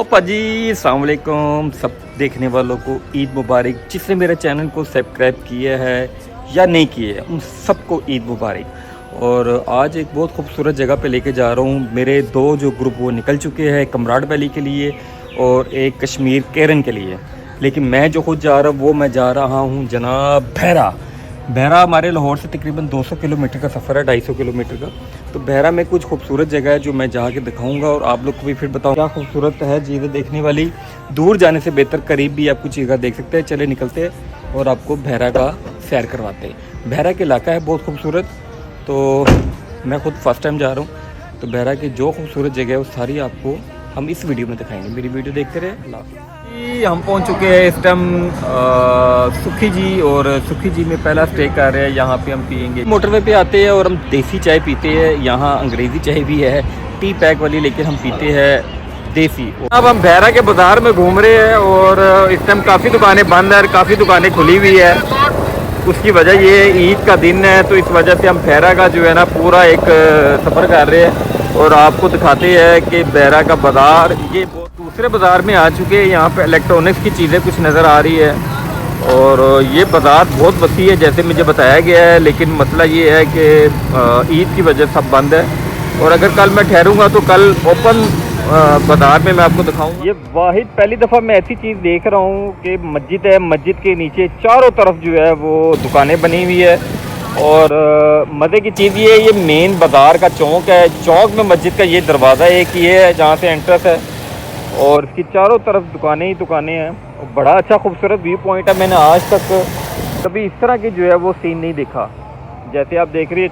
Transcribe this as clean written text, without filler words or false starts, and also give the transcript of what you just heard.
ओपा जी अस्सलाम वालेकुम सब देखने वालों को ईद मुबारक। जिसने मेरे चैनल को सब्सक्राइब किया है या नहीं किया है उन सबको ईद मुबारक। और आज एक बहुत खूबसूरत जगह पे लेके जा रहा हूँ। मेरे दो जो ग्रुप वो निकल चुके हैं, कमराड वैली के लिए और एक कश्मीर केरन के लिए। लेकिन मैं जो खुद जा रहा हूँ वो मैं जा रहा हूँ जनाब बहरा। बहरा हमारे लाहौर से तकरीबन 200 किलोमीटर का सफ़र है, 250 किलोमीटर का। तो बहरा में कुछ खूबसूरत जगह है जो मैं जाके दिखाऊंगा और आप लोग को भी फिर बताऊँ क्या खूबसूरत है चीज़ें देखने वाली। दूर जाने से बेहतर करीब भी आप कुछ चीज़ें देख सकते हैं। चले निकलते हैं और आपको बहरा का सैर करवाते हैं। बहरा के इलाका है बहुत खूबसूरत। तो मैं खुद फर्स्ट टाइम जा रहा हूँ। तो बहरा की जो खूबसूरत जगह है वो सारी आपको हम इस वीडियो में दिखाएंगे। मेरी वीडियो देखते रहे। अल्लाह। हम पहुंच चुके हैं इस टाइम सुखी जी, और सुखी जी में पहला स्टे कर रहे हैं। यहाँ पे हम पियेंगे, मोटरवे पे आते हैं और हम देसी चाय पीते हैं। यहाँ अंग्रेज़ी चाय भी है टी पैक वाली, लेकिन हम पीते हैं देसी। अब हम बहरा के बाज़ार में घूम रहे हैं और इस टाइम काफ़ी दुकानें बंद है और काफ़ी दुकानें खुली हुई है। उसकी वजह ये ईद का दिन है, तो इस वजह से हम बहरा का जो है ना पूरा एक सफ़र कर रहे हैं और आपको दिखाते हैं कि बहरा का बाज़ार ये दूसरे बाज़ार में आ चुके हैं। यहाँ पे इलेक्ट्रॉनिक्स की चीज़ें कुछ नज़र आ रही है और ये बाज़ार बहुत वसी है जैसे मुझे बताया गया है। लेकिन मसला ये है कि ईद की वजह सब बंद है और अगर कल मैं ठहरूँगा तो कल ओपन बाज़ार में मैं आपको दिखाऊंगा। ये वाहिद पहली दफ़ा मैं ऐसी चीज़ देख रहा हूँ कि मस्जिद है, मस्जिद के नीचे चारों तरफ जो है वो दुकानें बनी हुई है। और मज़े की चीज़ ये मेन बाज़ार का चौक है। चौक में मस्जिद का ये दरवाज़ा एक ये है जहाँ से एंट्रेंस है और इसकी चारों तरफ दुकानें ही दुकानें हैं। बड़ा अच्छा खूबसूरत व्यू पॉइंट है। मैंने आज तक कभी इस तरह की जो है वो सीन नहीं देखा जैसे आप देख रही है।